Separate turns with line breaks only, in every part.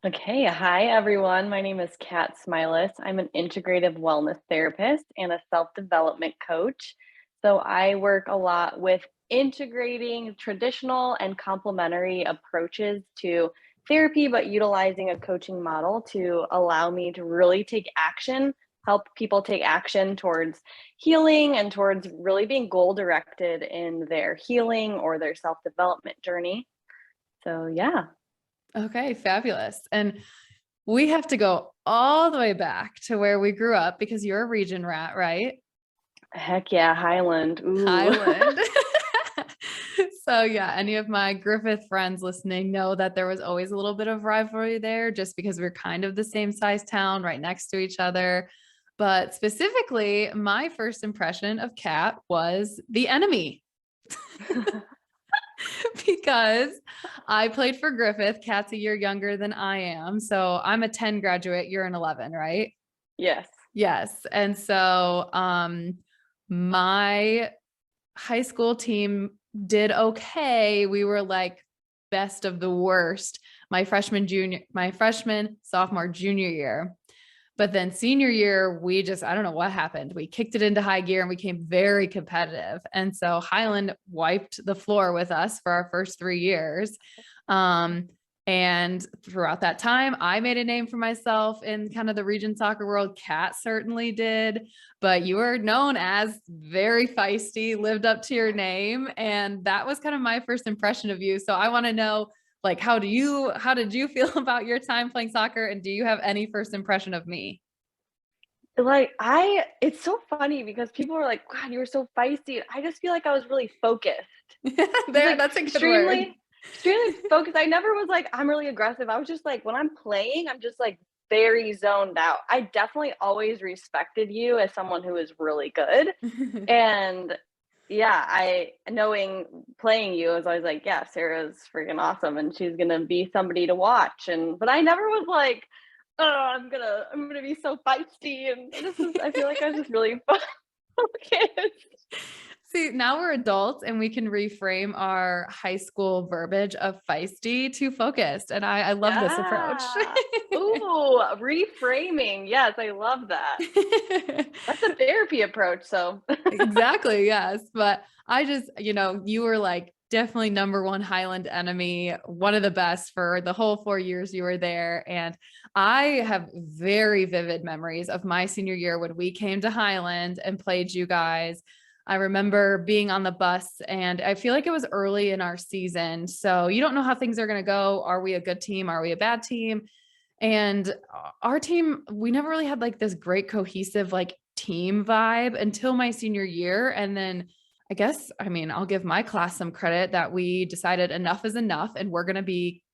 Okay, hi everyone. My name is Kat Smailis. I'm an integrative wellness therapist and a self-development coach. So I work a lot with integrating traditional and complementary approaches to therapy, but utilizing a coaching model to allow me to really take action, help people take action towards healing and towards really being goal directed in their healing or their self-development journey. So yeah.
Okay, fabulous. And we have to go all the way back to where we grew up because you're a region rat, right?
Heck yeah, Highland. Ooh.
Highland. So yeah, any of my Griffith friends listening know that there was always a little bit of rivalry there just because we're kind of the same size town right next to each other. But specifically, my first impression of Kat was the enemy. Because I played for Griffith. Kat's a year younger than I am. So I'm a 10 graduate, you're an 11, right?
Yes.
Yes. And so my high school team did okay. We were like best of the worst my freshman, sophomore, junior year. But then senior year, I don't know what happened. We kicked it into high gear and we became very competitive. And so Highland wiped the floor with us for our first 3 years. Um, and throughout that time, I made a name for myself in kind of the region soccer world. Kat certainly did, but you were known as very feisty, lived up to your name. And that was kind of my first impression of you. So I want to know, like, how did you feel about your time playing soccer? And do you have any first impression of me?
It's so funny because people were like, "God, you were so feisty." I just feel like I was really focused. I was
There,
like
that's a good word.
extremely focused. I never was like, I'm really aggressive. I was just like, when I'm playing, I'm just like very zoned out. I definitely always respected you as someone who is really good. And yeah, I knowing playing you, I was always like, yeah, Sarah's freaking awesome and she's gonna be somebody to watch. And but I never was like, oh, I'm gonna be so feisty. And I feel like I was just really focused.
See, now we're adults and we can reframe our high school verbiage of feisty to focused. And I love this approach.
Yeah. Ooh, reframing. Yes, I love that. That's a therapy approach. So
Exactly. Yes. But I just, you were like definitely number one Highland enemy, one of the best for the whole 4 years you were there. And I have very vivid memories of my senior year when we came to Highland and played you guys. I remember being on the bus and I feel like it was early in our season. So you don't know how things are going to go. Are we a good team? Are we a bad team? And our team, we never really had like this great cohesive like team vibe until my senior year. And then I'll give my class some credit that we decided enough is enough and we're going to be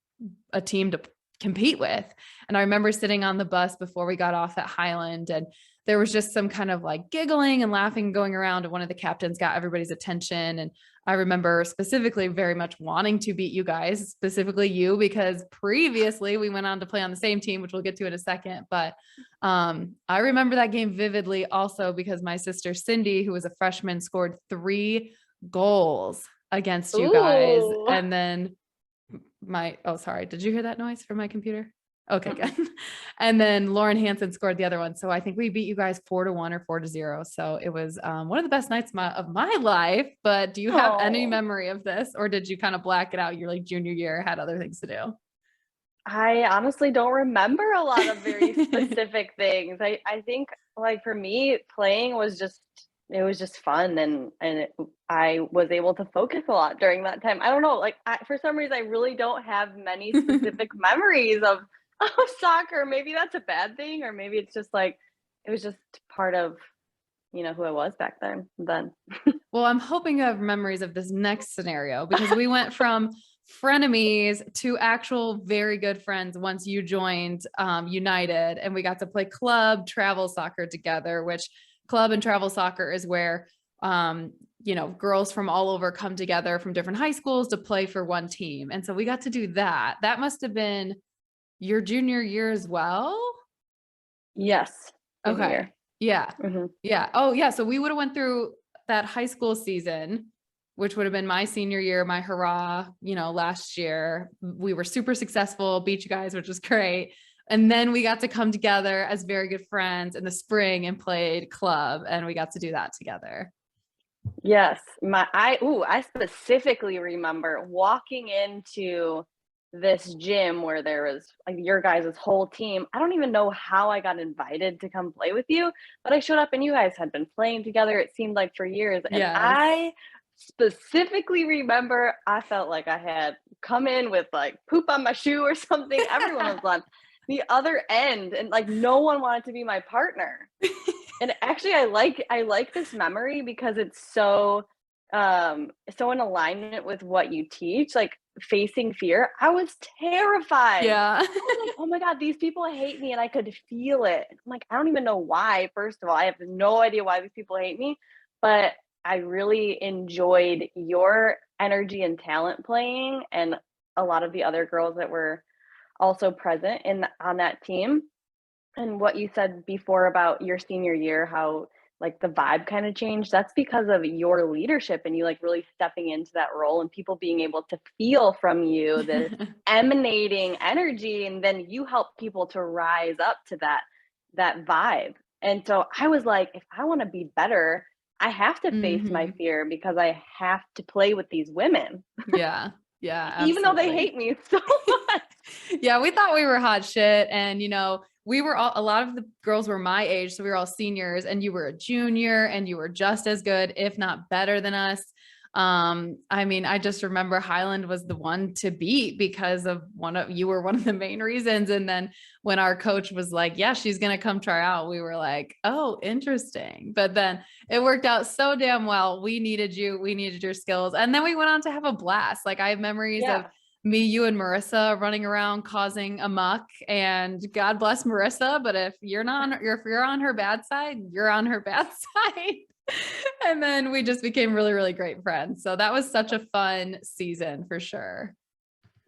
a team to compete with. And I remember sitting on the bus before we got off at Highland and there was just some kind of like giggling and laughing going around. And one of the captains got everybody's attention. And I remember specifically very much wanting to beat you guys, specifically you, because previously we went on to play on the same team, which we'll get to in a second. But I remember that game vividly also because my sister Cindy, who was a freshman, scored 3 goals against you guys.
ooh.
And then sorry, did you hear that noise from my computer? Okay, good.
Mm-mm.
And then Lauren Hansen scored the other one. So I think we beat you guys 4-1 or 4-0. So it was one of the best nights of my life. But do you have any
Oh.
memory of this or did you kind of black it out? Your like junior year had other things to
I honestly don't remember a lot of very
do.
specific things. I think like for me, playing was just it was just fun I was able to focus a lot during that time. I don't know, for some reason I really don't have many specific memories of of soccer. Maybe that's a bad thing, or maybe it's just like it was just part of, who I was back then.
Well, I'm hoping you have memories of this next scenario because we went from frenemies to actual very good friends once you joined United and we got to play club travel soccer together, which club and travel soccer is where, girls from all over come together from different high schools to play for one team. And so we got to do that. That must have been your junior year as well.
Yes. Junior
Okay.
year.
Yeah.
Mhm.
Yeah. Oh, yeah. So we would have went through that high school season which would have been my senior year, my hurrah, last year. We were super successful, beat you guys, which was great. And then we got to come together as very good friends in the spring and played club, and we got to do that together.
Yes, I specifically remember walking into this gym where there was like your guys' whole team. I don't even know how I got invited to come play with you, but I showed up and you guys had been playing together, it seemed like for years. And
Yes.
I specifically remember I felt like I had come in with like poop on my shoe or something. Everyone was on the other end and like no one wanted to be my partner. And actually I like this memory because it's so in alignment with what you teach, like facing fear. I was terrified.
Yeah.
I was like, "Oh my god, these people hate me," and I could feel it. I'm like, "I don't even know why." First of all, I have no idea why these people hate me, but I really enjoyed your energy and talent playing and a lot of the other girls that were also present on that team. And what you said before about your senior year, how like the vibe kind of changed, that's because of your leadership and you like really stepping into that role and people being able to feel from you this emanating energy. And then you help people to rise up to that vibe. And so I was like, if I want to be better, I have to face my
Hmm.
fear because I have to play with these women,
Yeah. Yeah,
even though they
absolutely.
hate me so much.
Yeah, we thought we were hot shit. And, we were all, a lot of the girls were my age. So we were all seniors, and you were a junior and you were just as good, if not better than us. I mean, I just remember Highland was the one to beat because of you were one of the main reasons. And then when our coach was like, yeah, she's going to come try out, we were like, oh, interesting. But then it worked out so damn well. We needed you. We needed your skills. And then we went on to have a blast. Like I have memories of
Yeah.
me, you, and Marissa running around causing a muck, and God bless Marissa. But if you're on her bad side, you're on her bad side. And then we just became really, really great friends. So that was such a fun season for sure.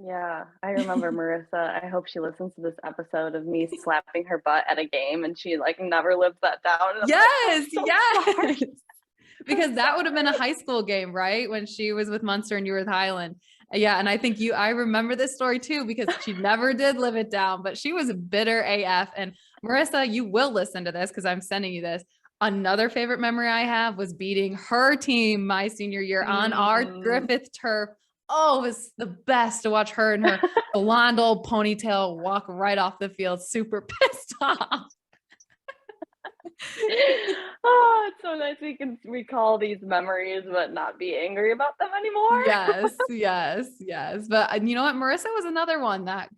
Yeah, I remember Marissa. I hope she listens to this episode of me slapping her butt at a game and she like never lives that down. And I'm like, I'm
Yes,
so
yes.
sorry. I'm
Because that would have been a
sorry.
high school game, right? When she was with Munster and you were with Highland. Yeah. And I think I remember this story too, because she never did live it down, but she was bitter AF. And Marissa, you will listen to this because I'm sending you this. Another favorite memory I have was beating her team my senior year on our
Mm.
Griffith turf. Oh, it was the best to watch her and her blonde old ponytail walk right off the field, super pissed off.
Oh, it's so nice we can recall these memories but not be angry about them anymore.
Yes, yes, yes. But you know what? Marissa was another one that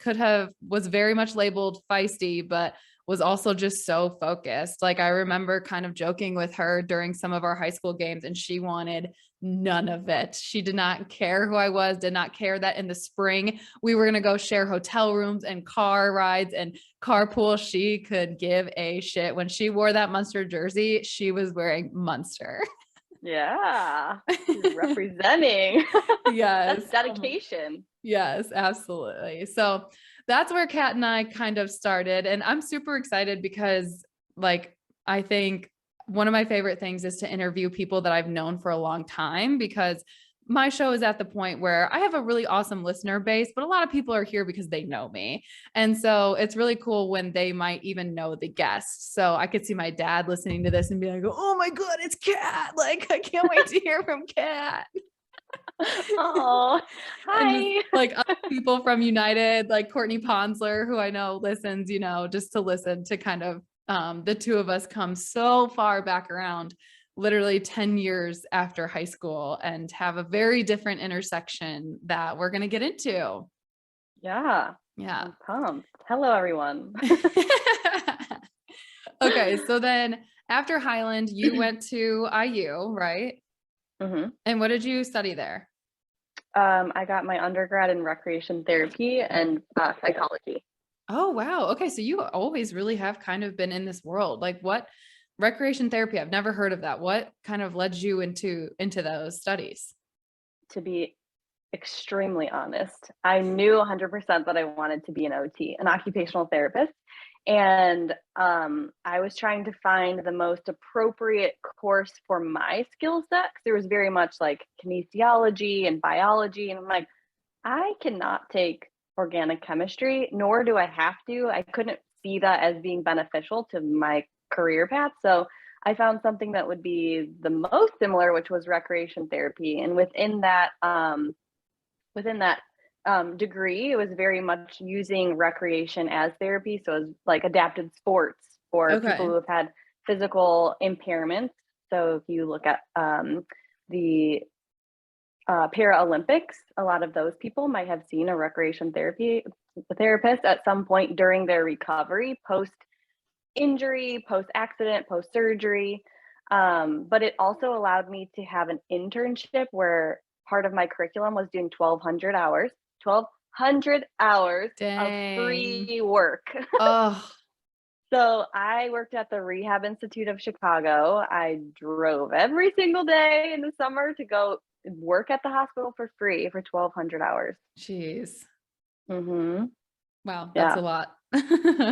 was very much labeled feisty, but was also just so focused. Like I remember kind of joking with her during some of our high school games, and she wanted none of it. She did not care who I was, did not care that in the spring we were going to go share hotel rooms and car rides and carpool. She could give a shit. When she wore that Munster jersey, she was wearing Munster.
Yeah, she's representing.
Yes.
That's dedication.
Yes, absolutely. So that's where Kat and I kind of started. And I'm super excited because, like, I think one of my favorite things is to interview people that I've known for a long time, because my show is at the point where I have a really awesome listener base, but a lot of people are here because they know me. And so it's really cool when they might even know the guest. So I could see my dad listening to this and be like, oh my God, it's Kat. Like, I can't wait to hear from Kat.
Oh,
And just
hi.
like other people from United, like Courtney Ponsler, who I know listens, just to listen to kind of the two of us come so far back around, literally 10 years after high school, and have a very different intersection that we're going to get into.
Yeah,
Yeah.
I'm pumped. Hello, everyone.
Okay. So then after Highland, you went to IU, right?
Mhm.
And what did you study there?
I got my undergrad in recreation therapy and psychology.
Oh, wow. Okay. So you always really have kind of been in this world. Like what recreation therapy? I've never heard of that. What kind of led you into those studies?
To be extremely honest. I knew 100% that I wanted to be an OT, an occupational therapist. And I was trying to find the most appropriate course for my skill set. 'Cause there was very much like kinesiology and biology. And I'm like, I cannot take organic chemistry, nor do I have to. I couldn't see that as being beneficial to my career path. So I found something that would be the most similar, which was recreation therapy. And within that degree, it was very much using recreation as therapy. So it was like adapted sports for people
Okay.
who have had physical impairments. So if you look at the Paralympics, a lot of those people might have seen a recreation therapy therapist at some point during their recovery, post injury, post accident, post surgery. But it also allowed me to have an internship where part of my curriculum was doing 1,200 hours of
Dang.
free work.
Oh,
So I worked at the Rehab Institute of Chicago. I drove every single day in the summer to go work at the hospital for free for 1,200 hours.
jeez.
Mhm.
Wow, that's a
Yeah.
lot.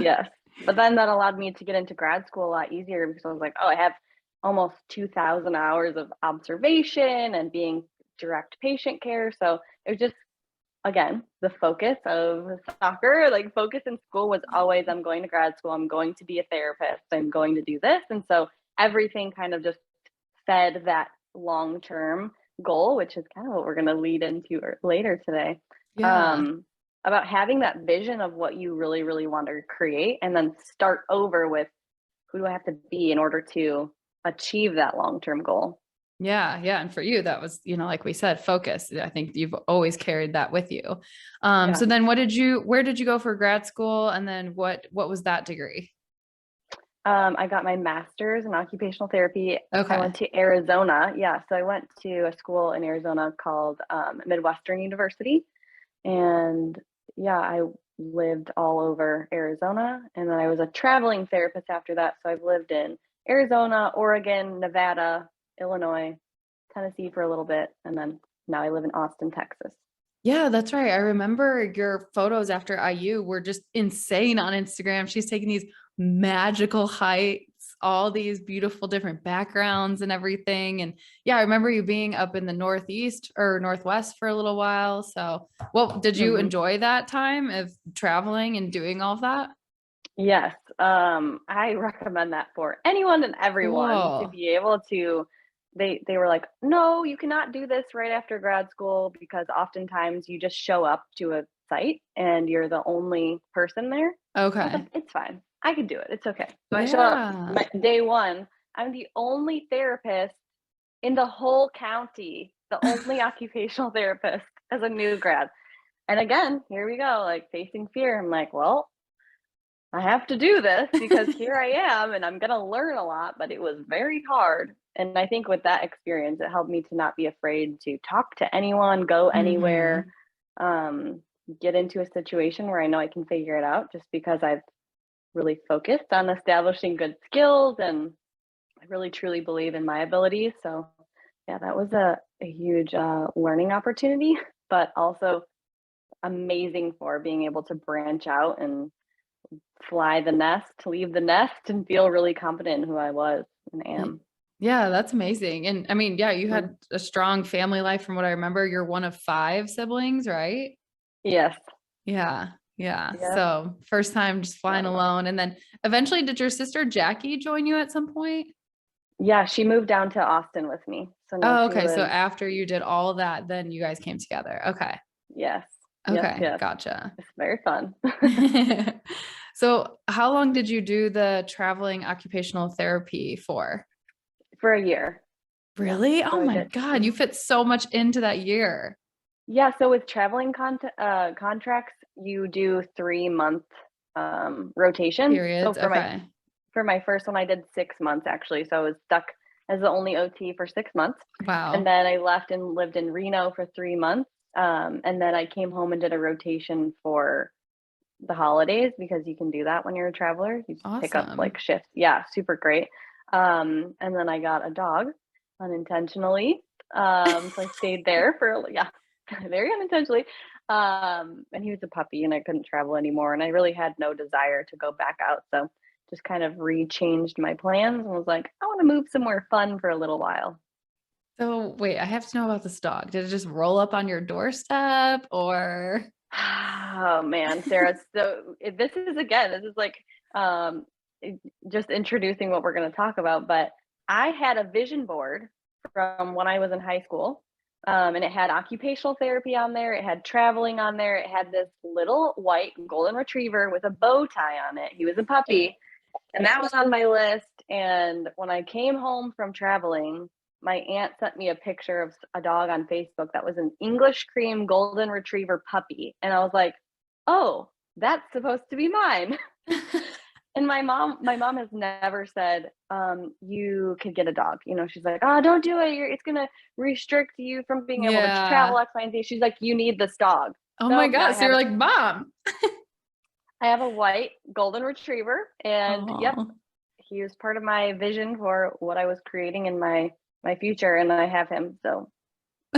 Yes. But then that allowed me to get into grad school a lot easier because I was like, "Oh, I have almost 2,000 hours of observation and being direct patient care." So it was just, again, the focus of soccer, like focus in school was always, I'm going to grad school, I'm going to be a therapist, I'm going to do this. And so everything kind of just fed that long-term goal, which is kind of what we're going to lead into later today.
Yeah.
Um, about having that vision of what you really, really want to create and then start over with who do I have to be in order to achieve that long-term goal.
Yeah, yeah, and for you, that was, like we said, focus. I think you've always carried that with you.
Yeah.
So then where did you go for grad school? And then what was that degree?
I got my master's in occupational therapy. I went
Okay.
to Arizona. Yeah, so I went to a school in Arizona called Midwestern University. And yeah, I lived all over Arizona. And then I was a traveling therapist after that. So I've lived in Arizona, Oregon, Nevada, Illinois, Tennessee for a little bit. And then now I live in Austin, Texas.
Yeah, that's right. I remember your photos after IU were just insane on Instagram. She's taking these magical hikes, all these beautiful different backgrounds and everything. And yeah, I remember you being up in the Northeast or Northwest for a little while. So, well, did you
Mhm.
enjoy that time of traveling and doing all of that?
Yes, I recommend that for anyone and everyone to
Cool.
be able to. They were like, no, you cannot do this right after grad school because oftentimes you just show up to a site and you're the only person there. I was like,
Okay.
it's fine, I can do it. It's okay. So I show up
Yeah.
day one. I'm the only therapist in the whole county, the only occupational therapist as a new grad. And again, here we go, like facing fear. I'm like, well, I have to do this because here I am and I'm going to learn a lot, but it was very hard. And I think with that experience, it helped me to not be afraid to talk to anyone, go anywhere,
Hmm.
um, get into a situation where I know I can figure it out just because I've really focused on establishing good skills and I really truly believe in my abilities. So, yeah, that was a huge learning opportunity, but also amazing for being able to branch out and fly the nest, leave the nest, and feel really confident in who I was and
Y-
am.
Yeah, that's amazing. And I mean, yeah, you
Mhm.
had a strong family life from what I remember. You're one of five siblings, right?
Yes.
Yeah. Yeah.
Yep.
So first time just
A
flying
lot of fun.
alone. And then eventually did your sister Jackie join you at some point?
Yeah, she moved down to Austin with me. So now
Oh,
she
okay. So
lives.
after you did all of that, then you guys came together. Okay.
Yes. Yes,
Okay.
yes.
Gotcha.
It's very fun.
So how long did you do the traveling occupational therapy for?
For a year. Yeah.
Really? Oh
So I
my
did.
God, you
Mhm.
fit so much into that year.
Yeah, so with traveling contracts, you do 3-month rotations. So
Periods.
for my
Okay.
first one, I did 6 months actually. So I was stuck as the only OT for 6 months. And
Wow.
then I left and lived in Reno for 3 months. And then I came home and did a rotation for the holidays because you can do that when you're a traveler. You just pick up
Awesome.
like shifts. Yeah, super great. And then I got a dog unintentionally. So I stayed there for, yeah. very unintentionally. And he was a puppy and I couldn't travel anymore. And I really had no desire to go back out. So just kind of re-changed my plans and was like, I want to move somewhere fun for a little while.
So wait, I have to know about this dog. Did it just roll up on your doorstep or?
Oh man, Sarah. So this is again, this is like um, just introducing what we're going to talk about. But I had a vision board from when I was in high school, and it had occupational therapy on there. It had traveling on there. It had this little white golden retriever with a bow tie on it. He was a puppy, and that was on my list. And when I came home from traveling, my aunt sent me a picture of a dog on Facebook that was an English cream golden retriever puppy. And I was like, oh, that's supposed to be mine. And my mom has never said, you could get a dog. You know, she's like, oh, don't do it. It's going to restrict you from being able to
Yeah.
travel X, Y, and Z. She's like, you need this dog.
Oh my
So now
God. So you're like, Mom.
I have a white golden retriever, and yep,
Oh.
he was part of my vision for what I was creating in my future, and I have him. So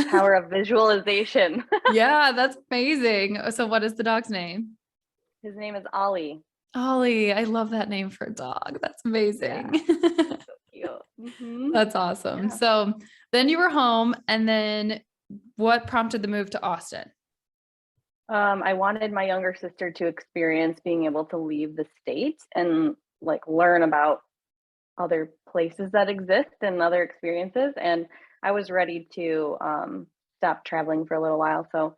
power of visualization.
Yeah, that's amazing. So what is the dog's name?
His name is Ollie.
Ollie. I love that name for a dog. That's
Yeah,
amazing.
so cute.
That's awesome.
Yeah.
So then you were home, and then what prompted the move to Austin?
I wanted my younger sister to experience being able to leave the state and like learn about other places that exist and other experiences. And I was ready to stop traveling for a little while. So,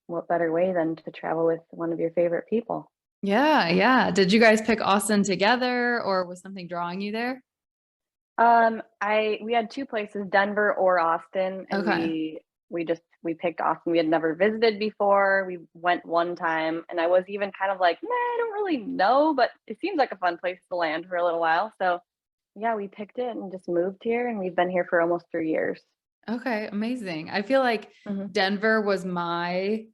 what better way than to travel with one of your favorite people?
Yeah, yeah. Did you guys pick Austin together or was something drawing you there?
I we had two places, Denver or Austin, and
Okay.
we picked Austin. We had never visited before. We went one time, and I was even kind of like, nah, I don't really know, but it seems like a fun place to land for a little while. So yeah, we picked it and just moved here, and we've been here for almost 3 years.
Okay, amazing. I feel like
Mhm.
Denver was my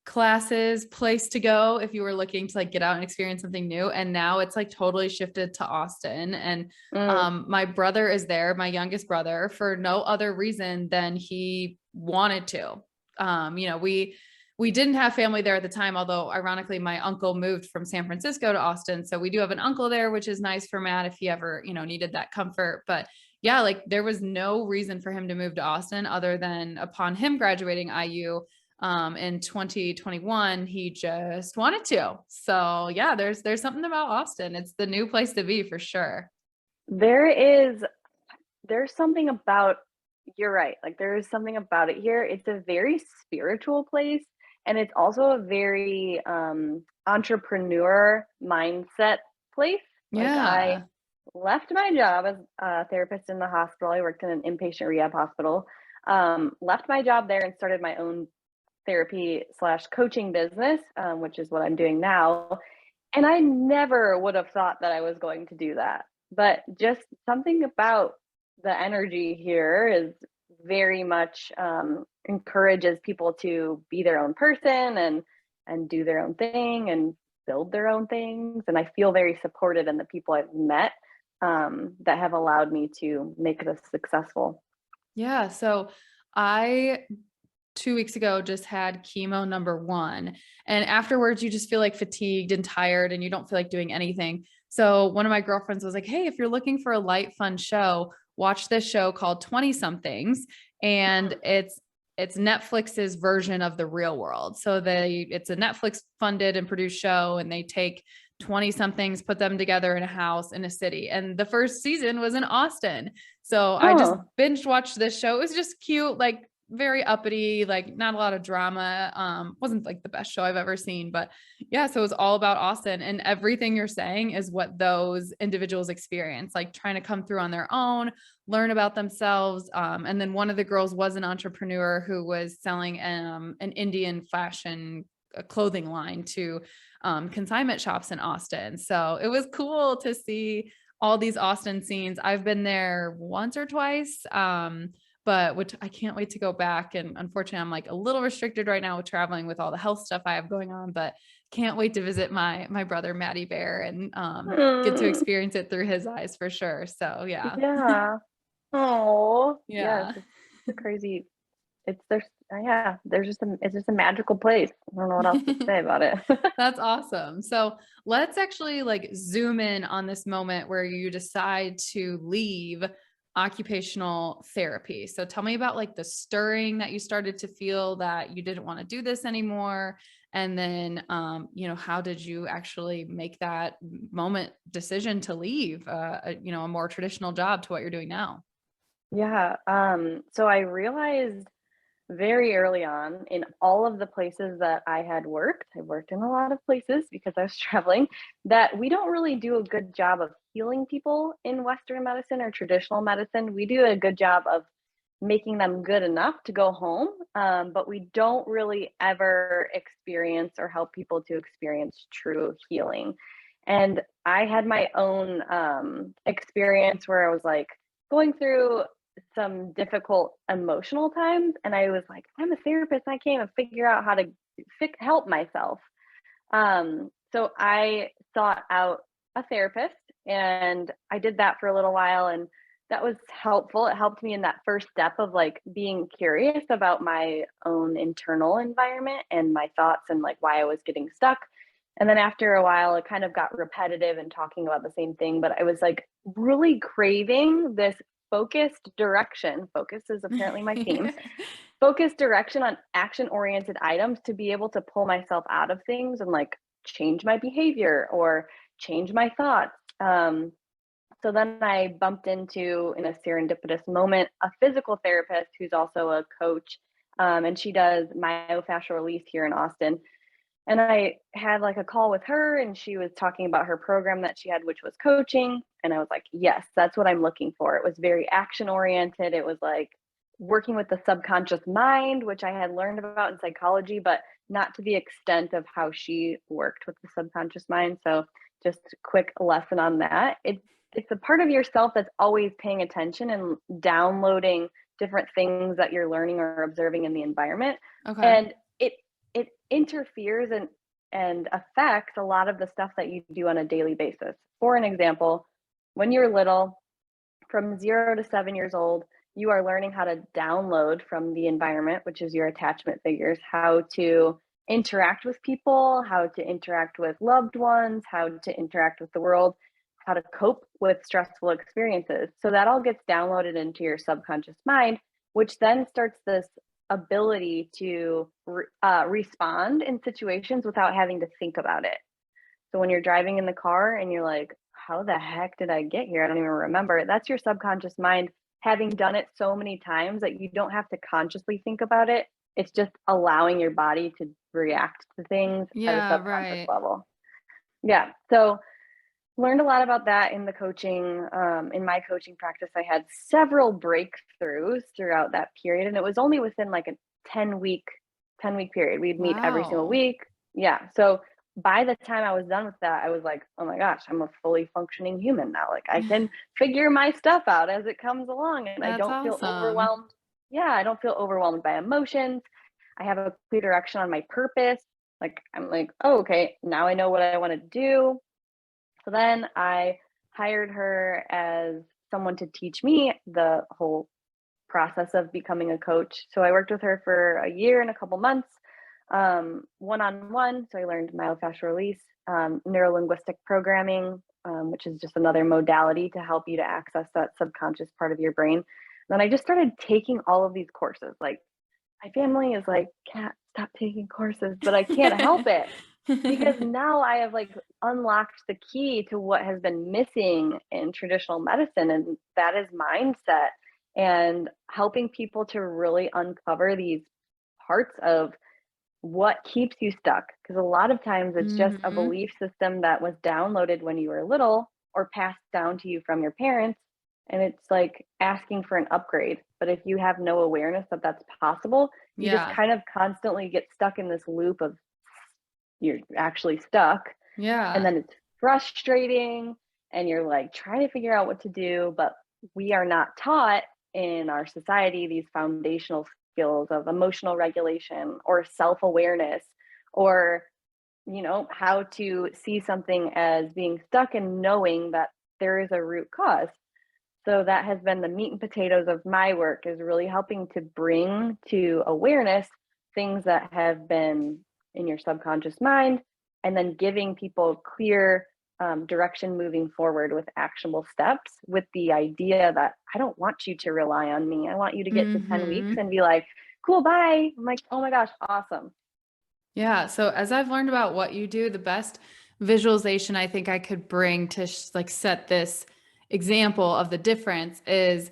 classes place to go if you were looking to like get out and experience something new, and now it's like totally shifted to Austin. And
Mm.
my brother is there, my youngest brother, for no other reason than he wanted to. We didn't have family there at the time, although ironically my uncle moved from San Francisco to Austin, so we do have an uncle there, which is nice for Matt if he ever needed that comfort. But yeah, like there was no reason for him to move to Austin other than upon him graduating IU in 2021, he just wanted to. So yeah, there's something about Austin. It's the new place to be for sure.
There is there's something about you're right. Like there is something about it here. It's a very spiritual place and it's also a very entrepreneur mindset place. Like I
Yeah.
left my job as a therapist in the hospital. I worked in an inpatient rehab hospital. Left my job there and started my own therapy slash coaching business, which is what I'm doing now. And I never would have thought that I was going to do that. But just something about the energy here is very much encourages people to be their own person and do their own thing and build their own things. And I feel very supported in the people I've met that have allowed me to make this successful.
Yeah. So I 2 weeks ago just had chemo number one. And afterwards, you just feel like fatigued and tired and you don't feel like doing anything. So one of my girlfriends was like, hey, if you're looking for a light, fun show, watch this show called 20 somethings. And it's Netflix's version of the real world. So it's a Netflix funded and produced show, and they take 20 somethings, put them together in a house in a city. And the first season was in Austin. So I just
Oh,
binge watched this show. It was just cute, like very uppity, like not a lot of drama. Wasn't like the best show I've ever seen, but yeah, so it was all about Austin, and everything you're saying is what those individuals experience, like trying to come through on their own, learn about themselves. And then one of the girls was an entrepreneur who was selling an Indian fashion clothing line to consignment shops in Austin. So it was cool to see all these Austin scenes. I've been there once or twice. But which I can't wait to go back. And unfortunately, I'm like a little restricted right now with traveling with all the health stuff I have going on, but can't wait to visit my brother Matty Bear and get to
mm,
experience it through his eyes for sure. So yeah.
yeah. Oh, yes.
Yeah.
It's a crazy it's just a magical place. I don't know what else to say about it.
That's awesome. So let's actually like zoom in on this moment where you decide to leave occupational therapy. So tell me about like the stirring that you started to feel that you didn't want to do this anymore. And then, how did you actually make that moment decision to leave, a more traditional job to what you're doing now?
Yeah, so I realized very early on in all of the places that I worked in a lot of places because I was traveling, that we don't really do a good job of healing people in Western medicine or traditional medicine. We do a good job of making them good enough to go home, but we don't really ever experience or help people to experience true healing. And I had my own experience where I was like going through some difficult emotional times, and I was like, I'm a therapist. I can't even figure out how to help myself. So I sought out a therapist, and I did that for a little while, and that was helpful. It helped me in that first step of like being curious about my own internal environment and my thoughts and like why I was getting stuck. And then after a while, it kind of got repetitive and talking about the same thing, but I was like really craving this focused direction. Focus is apparently my theme. Focused direction on action oriented items to be able to pull myself out of things and like change my behavior or change my thoughts. So then I bumped into, in a serendipitous moment, a physical therapist who's also a coach, and she does myofascial release here in Austin. And I had like a call with her, and she was talking about her program that she had, which was coaching. And I was like, yes, that's what I'm looking for. It was very action oriented. It was like working with the subconscious mind, which I had learned about in psychology, but not to the extent of how she worked with the subconscious mind. So just a quick lesson on that. It's a part of yourself that's always paying attention and downloading different things that you're learning or observing in the environment.
Okay.
And it interferes and affects a lot of the stuff that you do on a daily basis. For an example, when you're little, from 0 to 7 years old, you are learning how to download from the environment, which is your attachment figures, how to interact with people, how to interact with loved ones, how to interact with the world, how to cope with stressful experiences. So that all gets downloaded into your subconscious mind, which then starts this ability to respond in situations without having to think about it. So when you're driving in the car and you're like, how the heck did I get here? I don't even remember. That's your subconscious mind having done it so many times that you don't have to consciously think about it. It's just allowing your body to react to things at a
Yeah,
subconscious
right.
level. Yeah. So learned a lot about that in the coaching. In my coaching practice, I had several breakthroughs throughout that period. And it was only within like a 10 week period. We'd meet every single
Wow.
week. Yeah. So by the time I was done with that, I was like, oh my gosh, I'm a fully functioning human now. Like I can figure my stuff out as it comes along and I
That's
don't feel
awesome.
overwhelmed. Yeah, I don't feel overwhelmed by emotions. I have a clear direction on my purpose. Like I'm like, oh, okay, now I know what I want to do. So then I hired her as someone to teach me the whole process of becoming a coach. So I worked with her for a year and a couple months, one on one. So I learned myofascial release, neurolinguistic programming, which is just another modality to help you to access that subconscious part of your brain. Then I just started taking all of these courses. Like my family is like, "Cat, stop taking courses," but I can't help it because now I have like unlocked the key to what has been missing in traditional medicine, and that is mindset and helping people to really uncover these parts of what keeps you stuck. Because a lot of times it's just a
Mhm.
belief system that was downloaded when you were little or passed down to you from your parents. And it's like asking for an upgrade. But if you have no awareness that that's possible, you just
Yeah.
kind of constantly get stuck in this loop of you're actually stuck. And
Yeah.
then it's frustrating and you're like trying to figure out what to do. But we are not taught in our society these foundational skills of emotional regulation or self awareness or, how to see something as being stuck and knowing that there is a root cause. So that has been the meat and potatoes of my work, is really helping to bring to awareness things that have been in your subconscious mind, and then giving people clear direction moving forward with actionable steps, with the idea that I don't want you to rely on me. I want you to get to 10 weeks
Mhm.
and be like, cool, bye. I'm like, oh my gosh, awesome.
Yeah. So as I've learned about what you do, the best visualization I think I could bring to like set this example of the difference is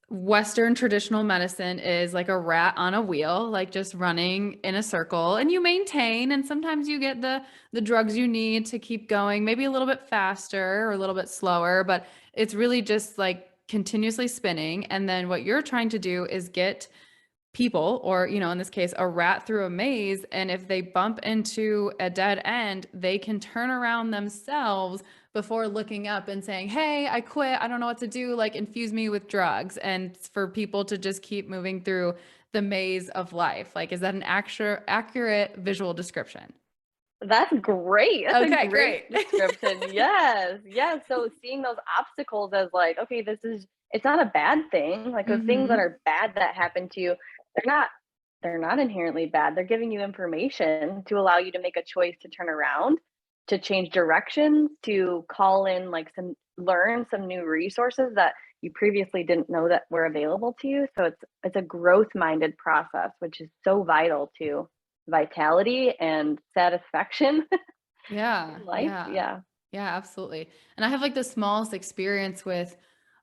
Western traditional medicine is like a rat on a wheel, like just running in a circle, and you maintain, and sometimes you get the drugs you need to keep going, maybe a little bit faster or a little bit slower, but it's really just like continuously spinning. And then what you're trying to do is get people, or in this case a rat, through a maze, and if they bump into a dead end, they can turn around themselves before looking up and saying, hey, I quit, I don't know what to do, like infuse me with drugs. And for people to just keep moving through the maze of life. Like, is that an accurate visual description?
That's great. That's a
Okay,
great
great.
description. Yes. Yes. So seeing those obstacles as like, okay, it's not a bad thing. Like the things that
Hmm.
are bad that happen to you, they're not they're not inherently bad. They're giving you information to allow you to make a choice to turn around, to change directions, to call in like learn some new resources that you previously didn't know that were available to you. So it's a growth-minded process, which is so vital to vitality and satisfaction
Yeah,
in life.
yeah.
Yeah.
Yeah, absolutely. And I have like the smallest experience with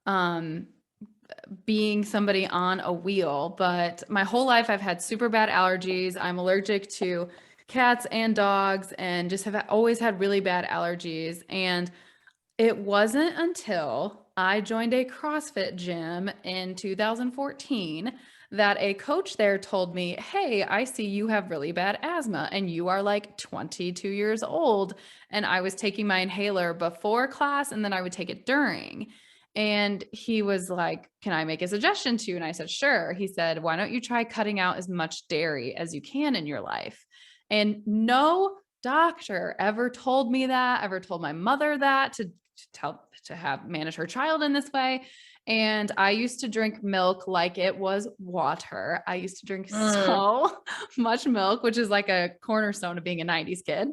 um being somebody on a wheel, but my whole life I've had super bad allergies. I'm allergic to cats and dogs, and just have always had really bad allergies. And it wasn't until I joined a CrossFit gym in 2014 that a coach there told me, hey, I see you have really bad asthma and you are like 22 years old. And I was taking my inhaler before class, and then I would take it during. And he was like, can I make a suggestion to you? And I said, sure. He said, why don't you try cutting out as much dairy as you can in your life? And no doctor ever told me that, ever told my mother that, to have manage her child in this way. And I used to drink milk like it was water. I used to drink
Mm.
so much milk, which is like a cornerstone of being a 90s kid.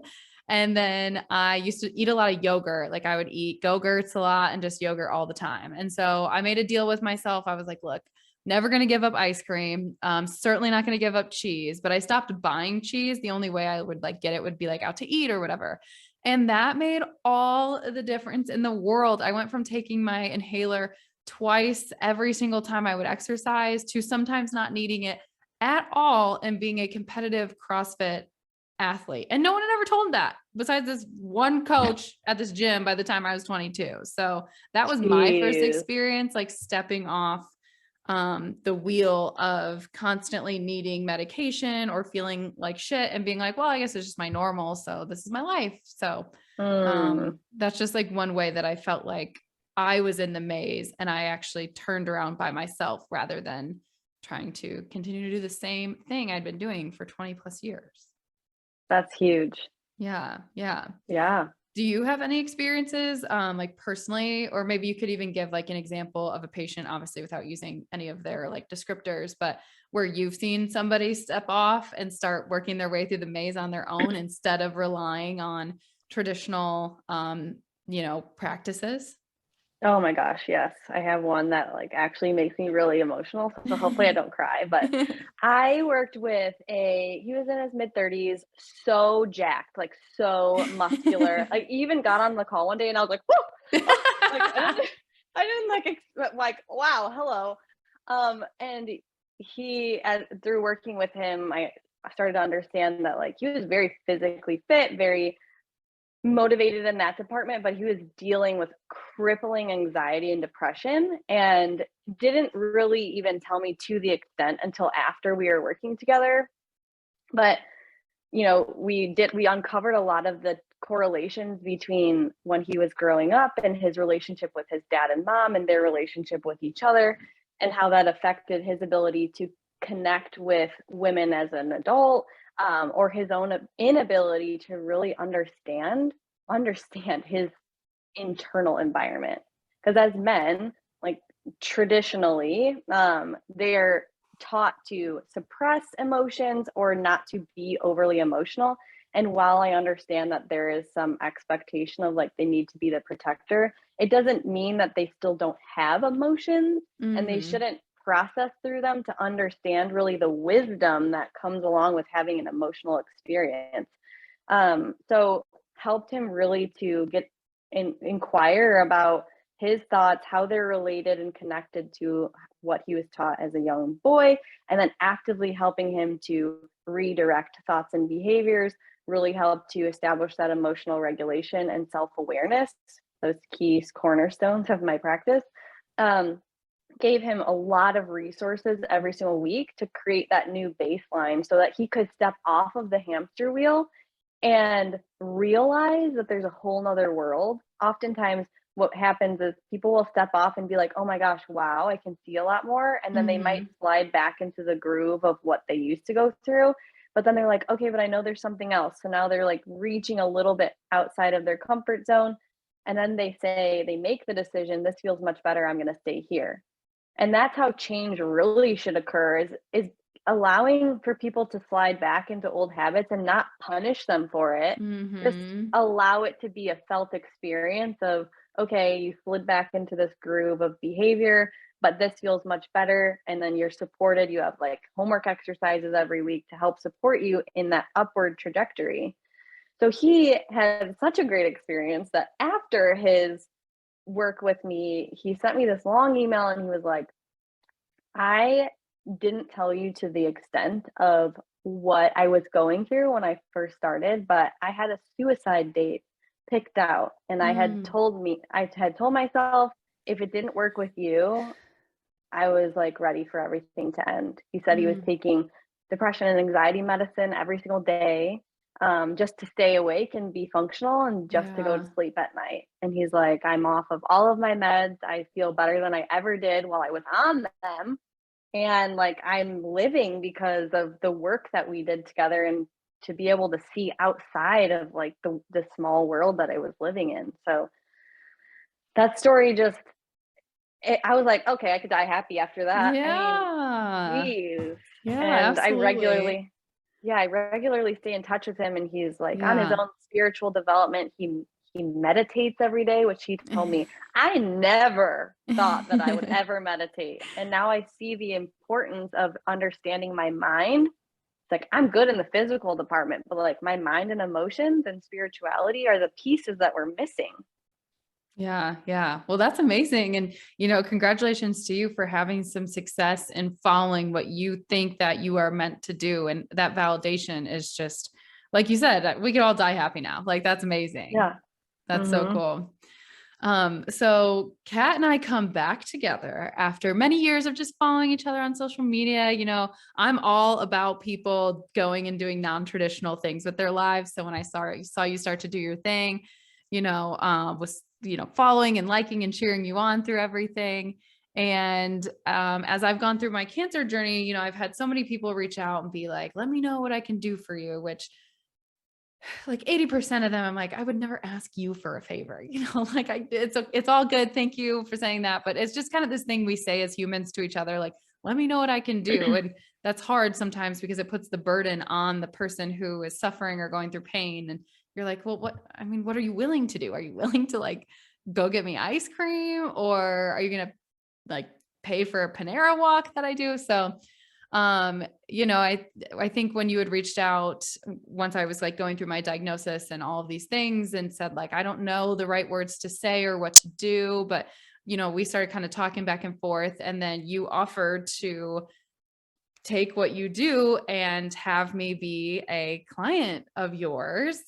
And then I used to eat a lot of yogurt. Like I would eat Go-Gurts a lot and just yogurt all the time. And so I made a deal with myself. I was like, look, never going to give up ice cream. Certainly not going to give up cheese, but I stopped buying cheese. The only way I would like get it would be like out to eat or whatever. And that made all the difference in the world. I went from taking my inhaler twice every single time I would exercise to sometimes not needing it at all and being a competitive CrossFit athlete. And no one had ever told him that besides this one coach at this gym by the time I was 22. So that was my first
Jeez.
experience, like stepping off the wheel of constantly needing medication or feeling like shit and being like, well, I guess it's just my normal. So this is my life. So
Mm.
that's just like one way that I felt like I was in the maze and I actually turned around by myself rather than trying to continue to do the same thing I'd been doing for 20 plus years.
That's huge.
Yeah. Yeah.
Yeah.
Do you have any experiences, like personally, or maybe you could even give like an example of a patient, obviously without using any of their like descriptors, but where you've seen somebody step off and start working their way through the maze on their own instead of relying on traditional, practices?
Oh my gosh, yes. I have one that like actually makes me really emotional. So hopefully I don't cry. But I worked with he was in his mid-30s, so jacked, like so muscular. I even got on the call one day and I was like, whoo! Like I didn't like expect, like, wow, hello. And through working with him, I started to understand that like he was very physically fit, very motivated in that department, but he was dealing with crippling anxiety and depression, and didn't really even tell me to the extent until after we were working together. But, we uncovered a lot of the correlations between when he was growing up and his relationship with his dad and mom and their relationship with each other, and how that affected his ability to connect with women as an adult, or his own inability to really understand his internal environment. Because as men, like traditionally, they're taught to suppress emotions or not to be overly emotional. And while I understand that there is some expectation of like they need to be the protector, it doesn't mean that they still don't have emotions and they
Mhm.
shouldn't process through them to understand really the wisdom that comes along with having an emotional experience. So helped him really to get inquire about his thoughts, how they're related and connected to what he was taught as a young boy, and then actively helping him to redirect thoughts and behaviors, really helped to establish that emotional regulation and self awareness, those key cornerstones of my practice. Um, Gave him a lot of resources every single week to create that new baseline so that he could step off of the hamster wheel and realize that there's a whole nother world. Oftentimes, what happens is people will step off and be like, oh my gosh, wow, I can see a lot more. And then they might
Mhm.
slide back into the groove of what they used to go through. But then they're like, okay, but I know there's something else. So now they're like reaching a little bit outside of their comfort zone. And then they say, they make the decision, this feels much better. I'm going to stay here. And that's how change really should occur is allowing for people to slide back into old habits and not punish them for it. Just
Mhm.
allow it to be a felt experience of, okay, you slid back into this groove of behavior, but this feels much better. And then you're supported. You have like homework exercises every week to help support you in that upward trajectory. So he had such a great experience that after his work with me, he sent me this long email and he was like, I didn't tell you to the extent of what I was going through when I first started, but I had a suicide date picked out and
Mm.
I had told myself if it didn't work with you, I was like ready for everything to end. He said he was
Mm.
taking depression and anxiety medicine every single day, just to stay awake and be functional and just to go to
Yeah.
sleep at night. And he's like, I'm off of all of my meds. I feel better than I ever did while I was on them. And like I'm living because of the work that we did together and to be able to see outside of like the small world that I was living in. So that story just I was like, okay, I could die happy after that. I mean,
Yeah.
geez.
Yeah,
And
absolutely.
I regularly stay in touch with him and he's like on his
Yeah.
own spiritual development. He meditates every day, which he told me I never thought that I would ever meditate. And now I see the importance of understanding my mind. It's like I'm good in the physical department, but like my mind and emotions and spirituality are the pieces that we're missing.
Yeah, yeah. Well, that's amazing. And, congratulations to you for having some success in following what you think that you are meant to do. And that validation is just, like you said, we could all die happy now. Like, that's amazing.
Yeah.
That's so
Mhm.
cool. So Kat and I come back together after many years of just following each other on social media. I'm all about people going and doing non-traditional things with their lives. So when I saw you start to do your thing, was, following and liking and cheering you on through everything. And as I've gone through my cancer journey, I've had so many people reach out and be like, let me know what I can do for you, which like 80% of them, I'm like, I would never ask you for a favor, like it's all good. Thank you for saying that. But it's just kind of this thing we say as humans to each other, like, let me know what I can do. And that's hard sometimes because it puts the burden on the person who is suffering or going through pain. And you're like, well, what are you willing to do? Are you willing to like go get me ice cream, or are you going to like pay for a Panera walk that I do? So I think when you had reached out once I was like going through my diagnosis and all of these things and said like, I don't know the right words to say or what to do, but we started kind of talking back and forth, and then you offered to take what you do and have me be a client of yours.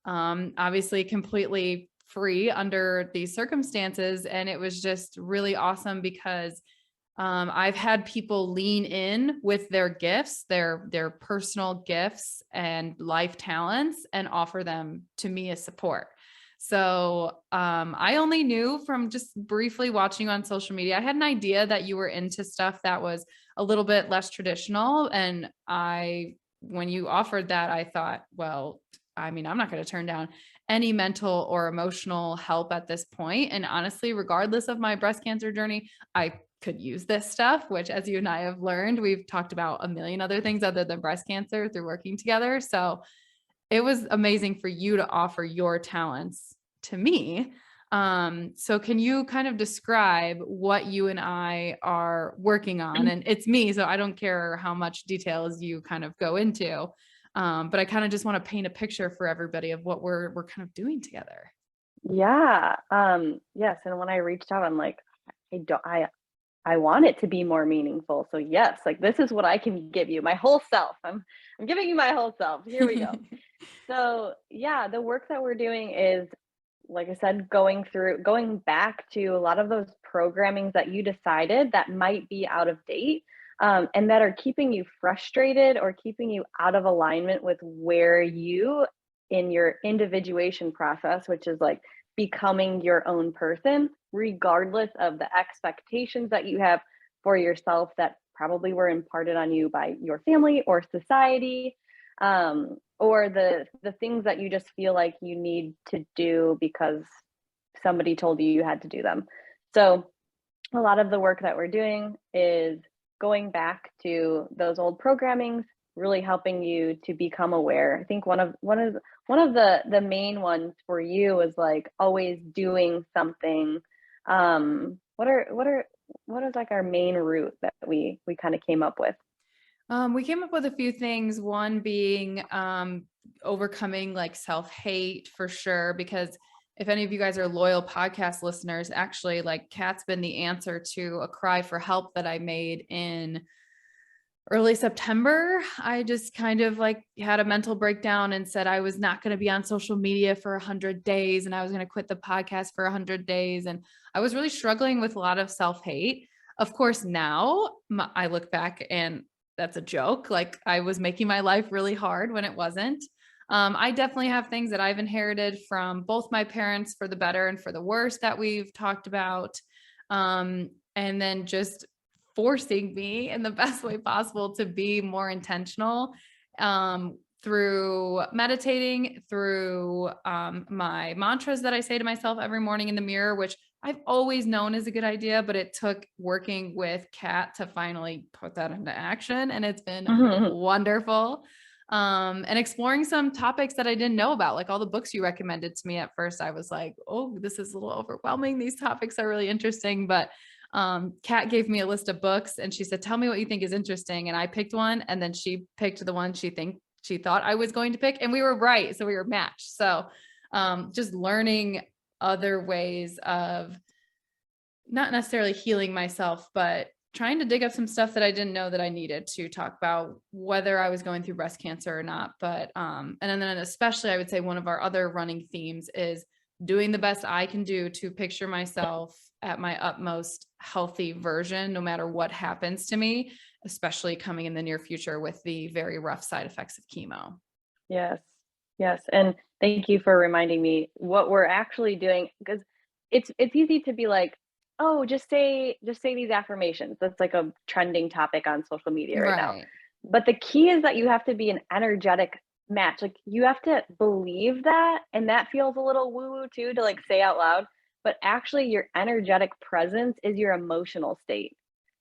Obviously completely free under these circumstances. And it was just really awesome because I've had people lean in with their gifts, their personal gifts and life talents, and offer them to me as support. So I only knew from just briefly watching you on social media. I had an idea that you were into stuff that was a little bit less traditional, and when you offered that, I thought, well, I mean, I'm not going to turn down any mental or emotional help at this point. And honestly, regardless of my breast cancer journey, I could use this stuff, which, as you and I have learned, we've talked about a million other things other than breast cancer through working together. So it was amazing for you to offer your talents to me. So can you kind of describe what you and I are working on? And it's me, so I don't care how much details you kind of go into. But I kind of just want to paint a picture for everybody of what we're kind of doing together.
Yeah. Yes. And when I reached out, I'm like, I don't, I want it to be more meaningful. So yes, like this is what I can give you, my whole self. I'm giving you my whole self. Here we go. So yeah, the work that we're doing is, like I said, going back to a lot of those programmings that you decided that might be out of date, and that are keeping you frustrated or keeping you out of alignment with where you in your individuation process, which is like becoming your own person, regardless of the expectations that you have for yourself that probably were imparted on you by your family or society, or the things that you just feel like you need to do because somebody told you you had to do them. So a lot of the work that we're doing is going back to those old programmings, really helping you to become aware. I think one of the main ones for you is like always doing something. What is like our main route that we kind of came up with?
We came up with a few things. One being overcoming like self-hate for sure, because if any of you guys are loyal podcast listeners, actually, like Kat's been the answer to a cry for help that I made in early September. I just kind of like had a mental breakdown and said I was not going to be on social media for 100 days and I was going to quit the podcast for 100 days. And I was really struggling with a lot of self-hate. Of course, now I look back and that's a joke. Like I was making my life really hard when it wasn't. I definitely have things that I've inherited from both my parents for the better and for the worse that we've talked about. And then just forcing me in the best way possible to be more intentional, through meditating, through my mantras that I say to myself every morning in the mirror, which I've always known is a good idea, but it took working with Kat to finally put that into action. And it's been wonderful. And exploring some topics that I didn't know about, like all the books you recommended to me at first. I was like, oh, this is a little overwhelming. These topics are really interesting, but Kat gave me a list of books and she said, tell me what you think is interesting. And I picked one and then she picked the one she thought I was going to pick and we were right. So we were matched. So just learning other ways of not necessarily healing myself, but trying to dig up some stuff that I didn't know that I needed to talk about whether I was going through breast cancer or not. But, and then especially I would say one of our other running themes is doing the best I can do to picture myself at my utmost healthy version, no matter what happens to me, especially coming in the near future with the very rough side effects of chemo.
Yes. Yes, and thank you for reminding me what we're actually doing because it's easy to be like, "Oh, just say these affirmations." That's like a trending topic on social media right now.
Right.
But the key is that you have to be an energetic match. Like you have to believe that, and that feels a little woo-woo too to like say out loud, but actually your energetic presence is your emotional state.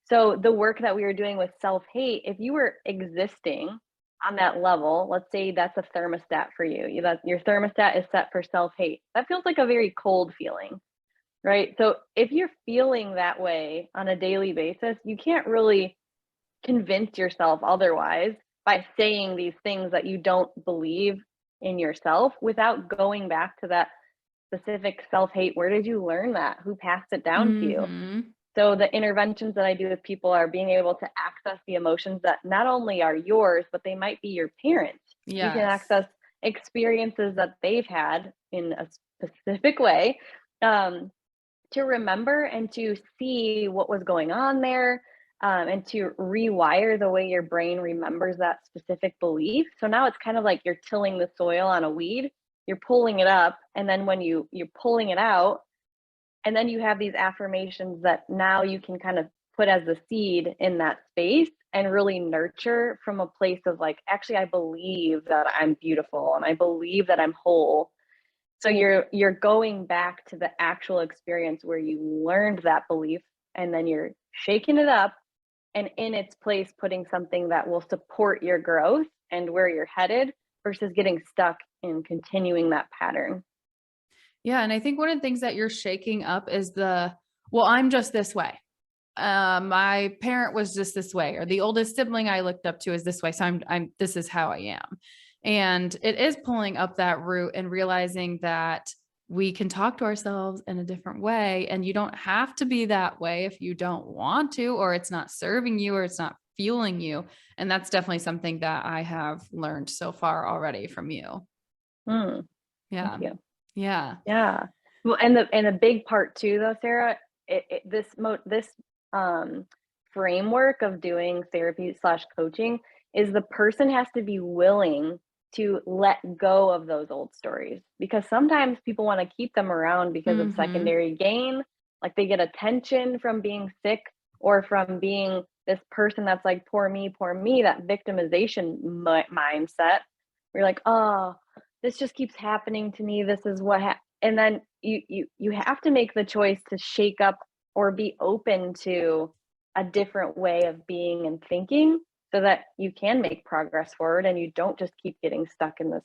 So the work that we were doing with self-hate, if you were existing on that level, let's say that's a thermostat for you. That your thermostat is set for self-hate. That feels like a very cold feeling, right? So if you're feeling that way on a daily basis, you can't really convince yourself otherwise by saying these things that you don't believe in yourself without going back to that specific self-hate. Where did you learn that? Who passed it down to you?
Mm-hmm.
So the interventions that I do with people are being able to access the emotions that not only are yours, but they might be your parents. You can
Yes.
access experiences that they've had in a specific way, um, to remember and to see what was going on there, and to rewire the way your brain remembers that specific belief. So now it's kind of like you're tilling the soil on a weed. You're pulling it up, and then when you're pulling it out, and then you have these affirmations that now you can kind of put as the seed in that space and really nurture from a place of like, actually, I believe that I'm beautiful and I believe that I'm whole. So you're going back to the actual experience where you learned that belief, and then you're shaking it up and in its place putting something that will support your growth and where you're headed versus getting stuck in continuing that pattern.
Yeah. And I think one of the things that you're shaking up is well, I'm just this way. My parent was just this way, or the oldest sibling I looked up to is this way. So this is how I am. And it is pulling up that root and realizing that we can talk to ourselves in a different way. And you don't have to be that way if you don't want to, or it's not serving you, or it's not fueling you. And that's definitely something that I have learned so far already from you.
Mm, thank
Yeah.
you.
Yeah.
Yeah. Well, and the big part too, though, Sarah, this um, framework of doing therapy slash coaching is the person has to be willing to let go of those old stories because sometimes people want to keep them around because of
Hmm.
secondary gain, like they get attention from being sick or from being this person that's like poor me, that victimization mindset. Where you're like, oh, this just keeps happening to me. This is and then you have to make the choice to shake up or be open to a different way of being and thinking so that you can make progress forward and you don't just keep getting stuck in this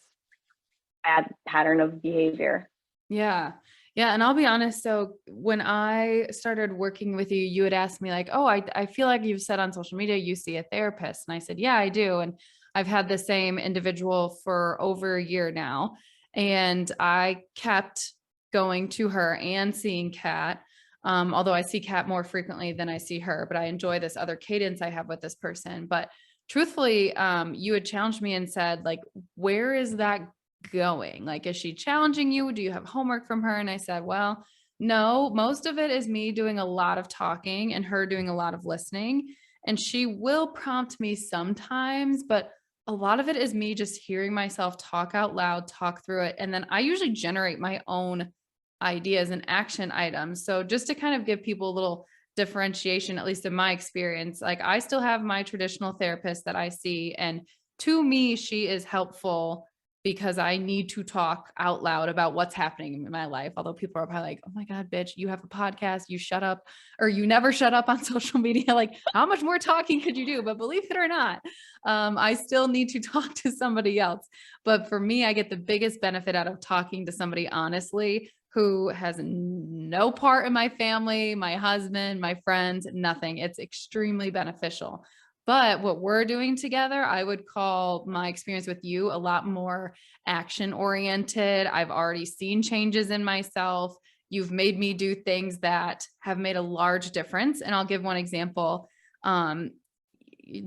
bad pattern of behavior.
Yeah. Yeah. And I'll be honest. So when I started working with you, you had asked me like, oh, I feel like you've said on social media, you see a therapist. And I said, yeah, I do. And I've had the same individual for over a year now. And I kept going to her and seeing Kat. Although I see Kat more frequently than I see her, but I enjoy this other cadence I have with this person. But truthfully, you had challenged me and said, like, where is that going? Like, is she challenging you? Do you have homework from her? And I said, well, no, most of it is me doing a lot of talking and her doing a lot of listening. And she will prompt me sometimes, but a lot of it is me just hearing myself talk out loud, talk through it. And then I usually generate my own ideas and action items. So just to kind of give people a little differentiation, at least in my experience, like I still have my traditional therapist that I see. And to me, she is helpful because I need to talk out loud about what's happening in my life. Although people are probably like, oh my God, bitch, you have a podcast, you shut up, or you never shut up on social media. Like, how much more talking could you do? But believe it or not, I still need to talk to somebody else. But for me, I get the biggest benefit out of talking to somebody honestly who has no part in my family, my husband, my friends, nothing. It's extremely beneficial. But what we're doing together, I would call my experience with you a lot more action oriented. I've already seen changes in myself. You've made me do things that have made a large difference. And I'll give one example. Um,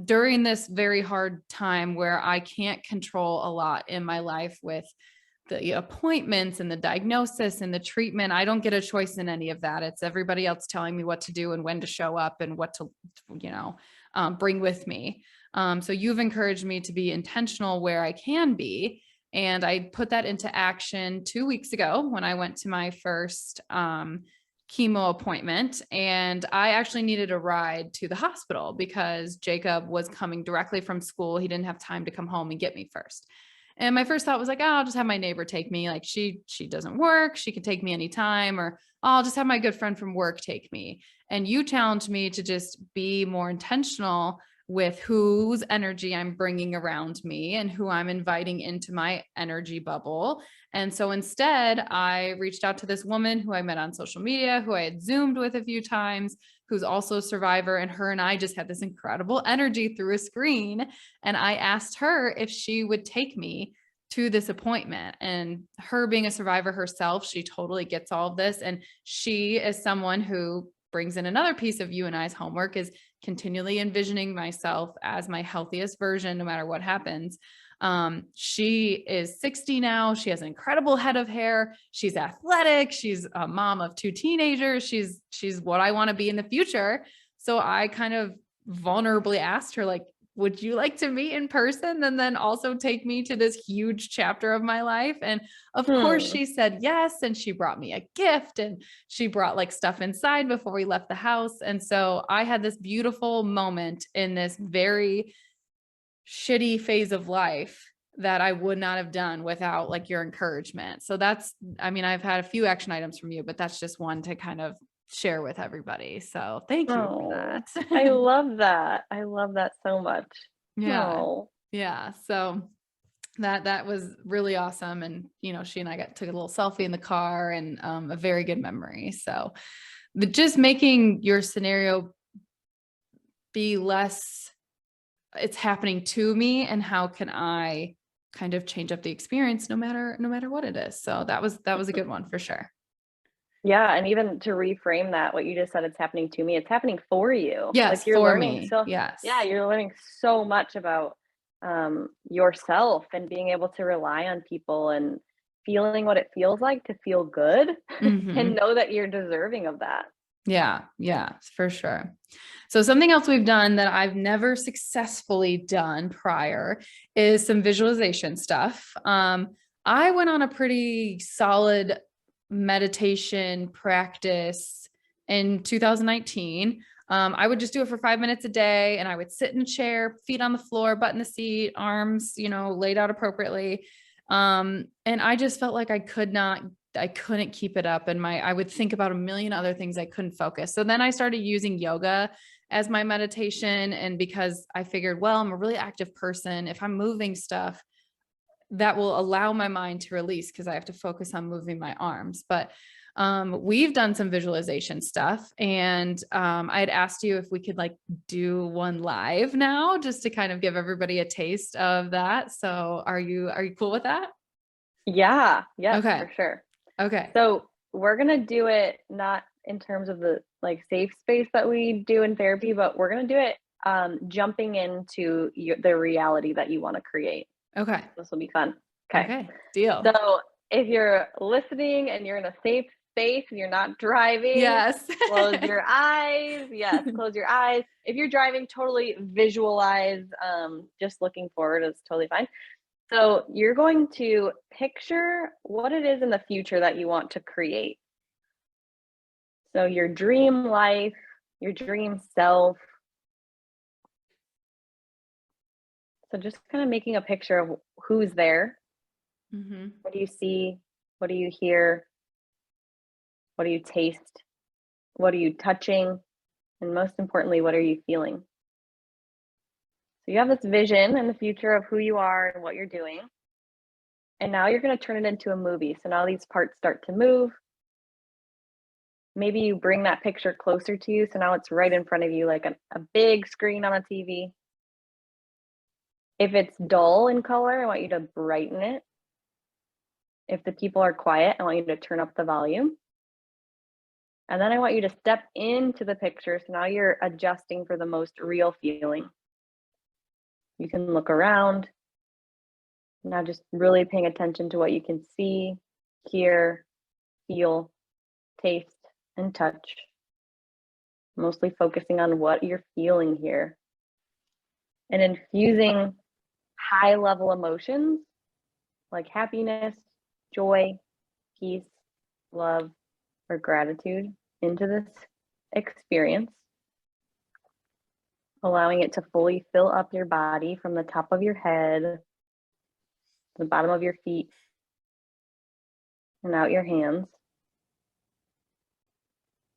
During this very hard time where I can't control a lot in my life with the appointments and the diagnosis and the treatment, I don't get a choice in any of that. It's everybody else telling me what to do and when to show up and what to, you know, bring with me. So you've encouraged me to be intentional where I can be. And I put that into action 2 weeks ago when I went to my first chemo appointment. And I actually needed a ride to the hospital because Jacob was coming directly from school. He didn't have time to come home and get me first. And my first thought was like, oh, I'll just have my neighbor take me. Like she doesn't work. She can take me anytime, or I'll just have my good friend from work take me. And you challenged me to just be more intentional with whose energy I'm bringing around me and who I'm inviting into my energy bubble. And so instead, I reached out to this woman who I met on social media, who I had Zoomed with a few times, who's also a survivor. And her and I just had this incredible energy through a screen. And I asked her if she would take me to this appointment. And her being a survivor herself, she totally gets all of this. And she is someone who brings in another piece of you and I's homework, is continually envisioning myself as my healthiest version, no matter what happens. She is 60 now. She has an incredible head of hair. She's athletic. She's a mom of 2 teenagers. She's what I want to be in the future. So I kind of vulnerably asked her, like, would you like to meet in person and then also take me to this huge chapter of my life? And of course
Hmm.
she said yes. And she brought me a gift and she brought like stuff inside before we left the house. And so I had this beautiful moment in this very shitty phase of life that I would not have done without like your encouragement. So that's, I mean, I've had a few action items from you, but that's just one to kind of share with everybody. So thank you for
Oh, I
that.
love that. I love that so much.
Yeah.
Oh.
Yeah. So that was really awesome. And, you know, she and I took a little selfie in the car, and a very good memory. So just making your scenario be less, it's happening to me, and how can I kind of change up the experience no matter what it is. So that was a good one for sure.
Yeah, and even to reframe that, what you just said, "It's happening to me," it's happening for you. Like,
Yes,
you're
for
learning
me.
so yeah,
Yes.
you're learning so much about, yourself and being able to rely on people and feeling what it feels like to feel good and
Mhm.
know that you're deserving of that.
Yeah, yeah, for sure. So something else we've done that I've never successfully done prior is some visualization stuff. I went on a pretty solid meditation practice in 2019. I would just do it for 5 minutes a day, and I would sit in a chair, feet on the floor, butt in the seat, arms, laid out appropriately. And I just felt like I couldn't keep it up, and I would think about a million other things. I couldn't focus. So then I started using yoga as my meditation. And because I figured, well, I'm a really active person, if I'm moving stuff, that will allow my mind to release, because I have to focus on moving my arms. But we've done some visualization stuff, and I had asked you if we could like do one live now, just to kind of give everybody a taste of that. So are you cool with that?
Yeah, yes,
Okay.
for sure.
Okay.
So, we're gonna do it not in terms of the, like, safe space that we do in therapy, but we're gonna do it, jumping into the reality that you wanna create.
Okay.
This will be fun. Okay.
Okay. Deal.
So if you're listening and you're in a safe space and you're not driving,
Yes.
close your eyes. Yes, close your eyes. If you're driving, totally visualize. Just looking forward is totally fine. So you're going to picture what it is in the future that you want to create. So your dream life, your dream self. So just kind of making a picture of who's there.
Hmm.
What do you see? What do you hear? What do you taste? What are you touching? And most importantly, what are you feeling? So you have this vision in the future of who you are and what you're doing. And now you're going to turn it into a movie. So now these parts start to move. Maybe you bring that picture closer to you. So now it's right in front of you, like a big screen on a TV. If it's dull in color, I want you to brighten it. If the people are quiet, I want you to turn up the volume. And then I want you to step into the picture. So now you're adjusting for the most real feeling. You can look around. Now just really paying attention to what you can see, hear, feel, taste, and touch. Mostly focusing on what you're feeling here. And infusing high level emotions like happiness, joy, peace, love, or gratitude into this experience, allowing it to fully fill up your body from the top of your head, the bottom of your feet, and out your hands.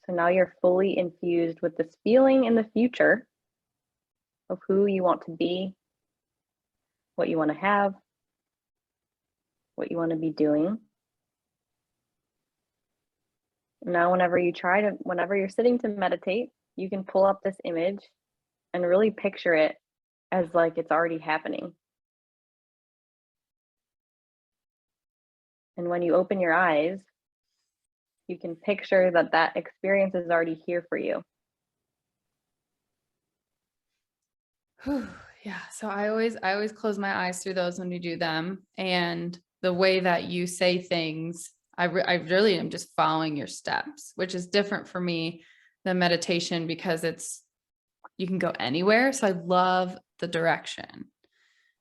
So now you're fully infused with this feeling in the future of who you want to be, what you want to have, what you want to be doing. Now, whenever you're sitting to meditate, you can pull up this image and really picture it as like it's already happening. And when you open your eyes, you can picture that that experience is already here for you.
Whew, yeah. So I always close my eyes through those when you do them. And the way that you say things, I really am just following your steps, which is different for me than meditation, because you can go anywhere. So I love the direction.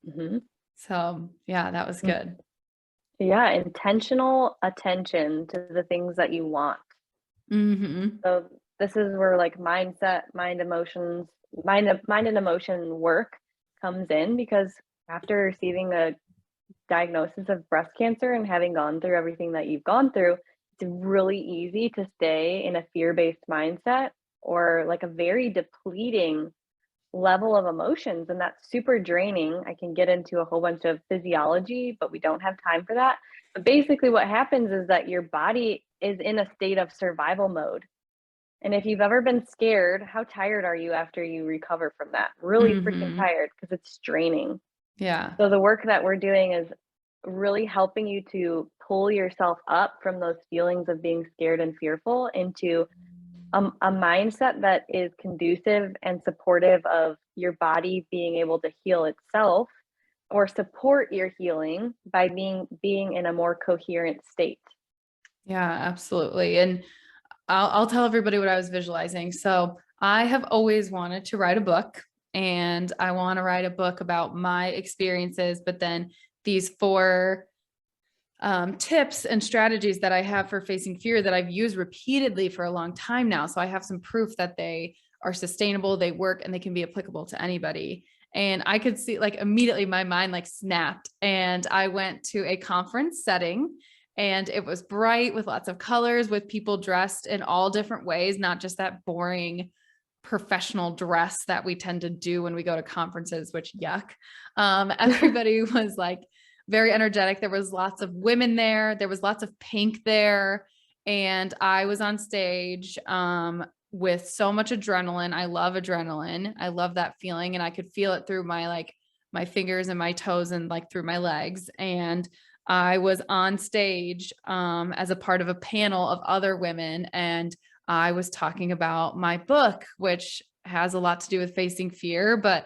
Mhm.
So yeah, that was good.
Yeah, intentional attention to the things that you want.
Hmm.
So this is where like mindset, mind and emotion work comes in, because after receiving a diagnosis of breast cancer and having gone through everything that you've gone through, it's really easy to stay in a fear-based mindset or like a very depleting level of emotions, and that's super draining. I can get into a whole bunch of physiology, but we don't have time for that. But basically what happens is that your body is in a state of survival mode. And if you've ever been scared, how tired are you after you recover from that? Really freaking
Mhm.
tired because it's draining.
Yeah.
So the work that we're doing is really helping you to pull yourself up from those feelings of being scared and fearful into a mindset that is conducive and supportive of your body being able to heal itself or support your healing by being in a more coherent state.
Yeah, absolutely. And I'll tell everybody what I was visualizing. So I have always wanted to write a book, and I want to write a book about my experiences, but then these four tips and strategies that I have for facing fear that I've used repeatedly for a long time now. So I have some proof that they are sustainable, they work, and they can be applicable to anybody. And I could see like immediately my mind like snapped, and I went to a conference setting, and it was bright with lots of colors, with people dressed in all different ways, not just that boring professional dress that we tend to do when we go to conferences, which yuck. Everybody was like very energetic. There was lots of women there. There was lots of pink there. And I was on stage with so much adrenaline. I love adrenaline. I love that feeling. And I could feel it through my like my fingers and my toes and like through my legs. And I was on stage as a part of a panel of other women. And I was talking about my book, which has a lot to do with facing fear, but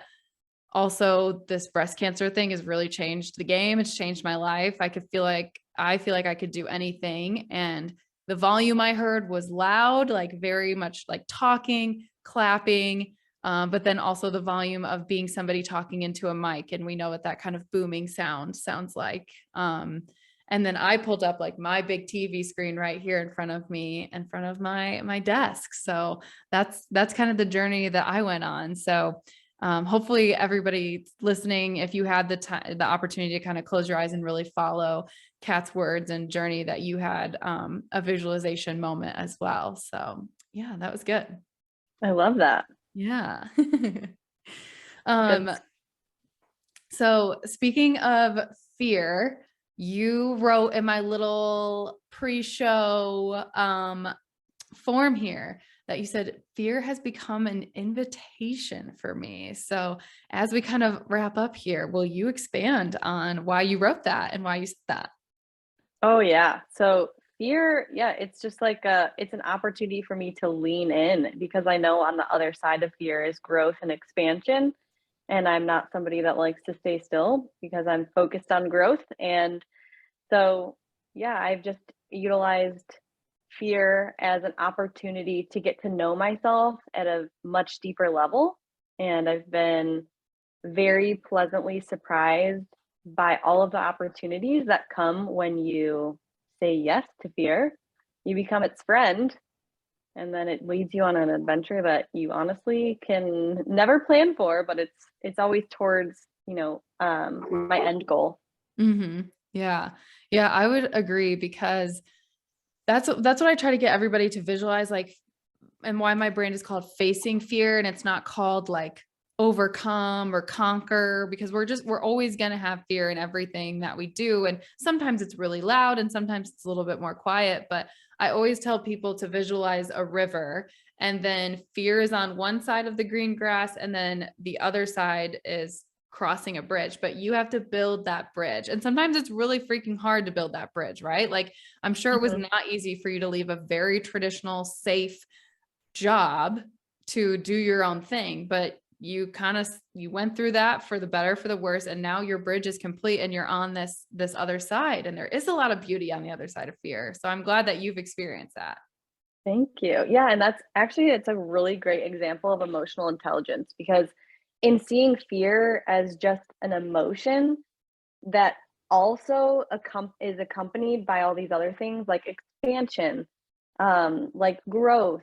also this breast cancer thing has really changed the game. It's changed my life. I feel like I could do anything. And the volume I heard was loud, like very much like talking, clapping, but then also the volume of being somebody talking into a mic. And we know what that kind of booming sound sounds like. And then I pulled up like my big TV screen right here in front of me, in front of my desk. So that's kind of the journey that I went on. So hopefully everybody listening, if you had the opportunity to kind of close your eyes and really follow Kat's words and journey, that you had a visualization moment as well. So yeah, that was good.
I love that.
Yeah.
Good.
um, so speaking of fear, you wrote in my little pre-show form here that you said fear has become an invitation for me. So as we kind of wrap up here, will you expand on why you wrote that and why you said that?
Oh yeah. So fear, yeah, it's just like it's an opportunity for me to lean in because I know on the other side of fear is growth and expansion. And I'm not somebody that likes to stay still because I'm focused on growth. And so, yeah, I've just utilized fear as an opportunity to get to know myself at a much deeper level. And I've been very pleasantly surprised by all of the opportunities that come when you say yes to fear. You become its friend, and then it leads you on an adventure that you honestly can never plan for, but it's always towards, my end goal.
Yeah. Yeah, I would agree because that's what I try to get everybody to visualize, like, and why my brand is called Facing Fear, and it's not called like overcome or conquer, because we're always going to have fear in everything that we do. And sometimes it's really loud and sometimes it's a little bit more quiet. But I always tell people to visualize a river, and then fear is on one side of the green grass, and then the other side is crossing a bridge, but you have to build that bridge. And sometimes it's really freaking hard to build that bridge, right? Like, I'm sure it was
Mhm.
not easy for you to leave a very traditional, safe job to do your own thing, but you went through that for the better, for the worse, and now your bridge is complete and you're on this other side, and there is a lot of beauty on the other side of fear. So I'm glad that you've experienced that.
Thank you. Yeah, and that's actually it's a really great example of emotional intelligence because in seeing fear as just an emotion that also is accompanied by all these other things like expansion, like growth,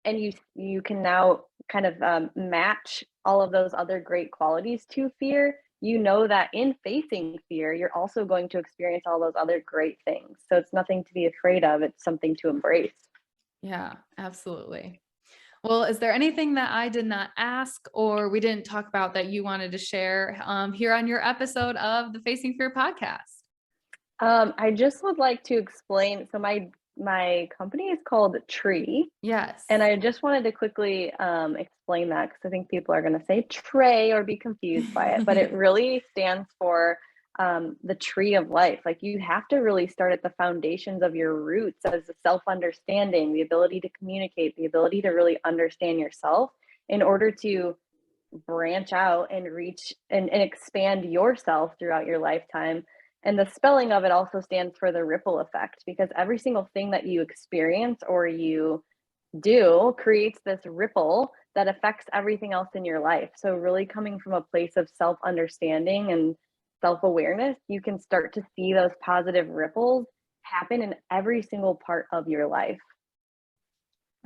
and you can now kind of match all of those other great qualities to fear. you know that in facing fear, you're also going to experience all those other great things. So it's nothing to be afraid of. It's something to embrace.
Yeah, absolutely. Well, is there anything that I did not ask or we didn't talk about that you wanted to share here on your episode of the Facing Fear podcast?
I just would like to explain. So my company is called Tree,
Yes.
and I just wanted to quickly explain that because I think people are going to say Trey or be confused by it, but it really stands for the tree of life. Like you have to really start at the foundations of your roots as a self-understanding, the ability to communicate, the ability to really understand yourself in order to branch out and reach and expand yourself throughout your lifetime. And the spelling of it also stands for the ripple effect because every single thing that you experience or you do creates this ripple that affects everything else in your life. So, really coming from a place of self understanding and self awareness, you can start to see those positive ripples happen in every single part of your life.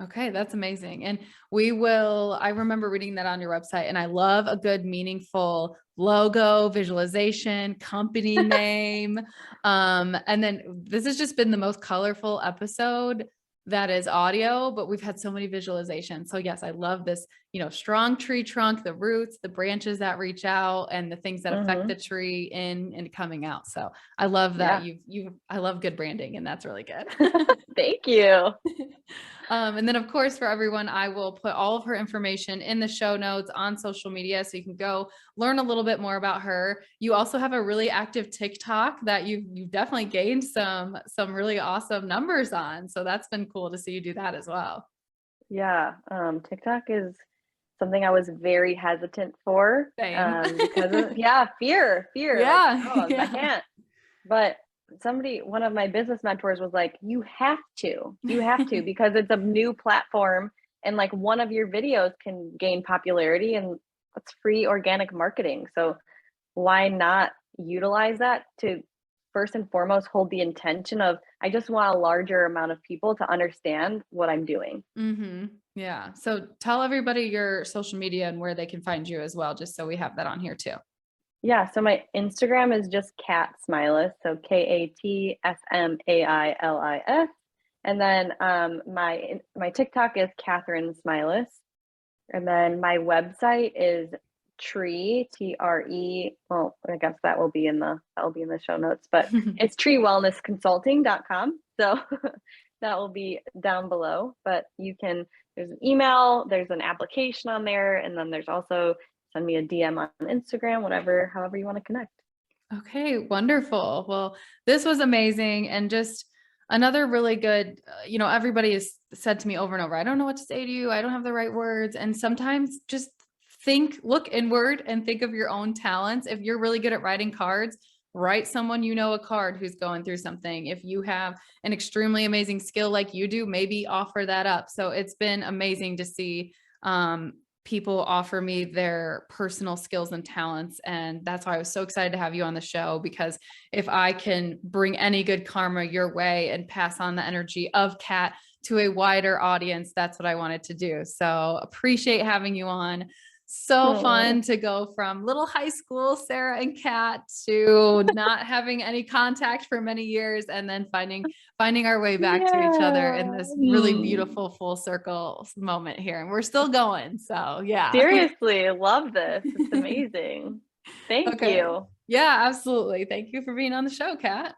Okay, that's amazing. And I remember reading that on your website, and I love a good, meaningful logo, visualization, company name. And then this has just been the most colorful episode that is audio, but we've had so many visualizations. So yes, I love this, strong tree trunk, the roots, the branches that reach out, and the things that affect the tree in and coming out. So I love that
Yeah.
I love good branding, and that's really good.
Thank you.
And then of course, for everyone, I will put all of her information in the show notes on social media. So you can go learn a little bit more about her. You also have a really active TikTok that you've definitely gained some really awesome numbers on. So that's been cool to see you do that as well.
Yeah. TikTok is something I was very hesitant for
Same.
because of, yeah, fear. Like,
Yeah.
oh, I
Yeah.
can't. But one of my business mentors was like, you have to, because it's a new platform and like one of your videos can gain popularity and it's free organic marketing. So why not utilize that to first and foremost hold the intention of, I just want a larger amount of people to understand what I'm doing.
Yeah. So tell everybody your social media and where they can find you as well, just so we have that on here too.
Yeah, so my Instagram is just Cat Smailis, so KATSMAILIS. And then my TikTok is Catherine Smailis. And then my website is TRE. Well, I guess that will be in the show notes, but it's treewellnessconsulting.com. So that will be down below. But there's an email, there's an application on there, and then there's also send me a DM on Instagram, however you want to connect.
Okay, wonderful. Well, this was amazing. And just another really good, everybody has said to me over and over, I don't know what to say to you. I don't have the right words. And sometimes just look inward and think of your own talents. If you're really good at writing cards, write someone a card who's going through something. If you have an extremely amazing skill like you do, maybe offer that up. So it's been amazing to see people offer me their personal skills and talents. And that's why I was so excited to have you on the show, because if I can bring any good karma your way and pass on the energy of Kat to a wider audience, that's what I wanted to do. So appreciate having you on. So fun to go from little high school Sarah and Kat to not having any contact for many years, and then finding our way back to each other in this really beautiful full circle moment here. And we're still going. So yeah.
Seriously, love this. It's amazing. Thank
Okay.
you.
Yeah, absolutely. Thank you for being on the show, Kat.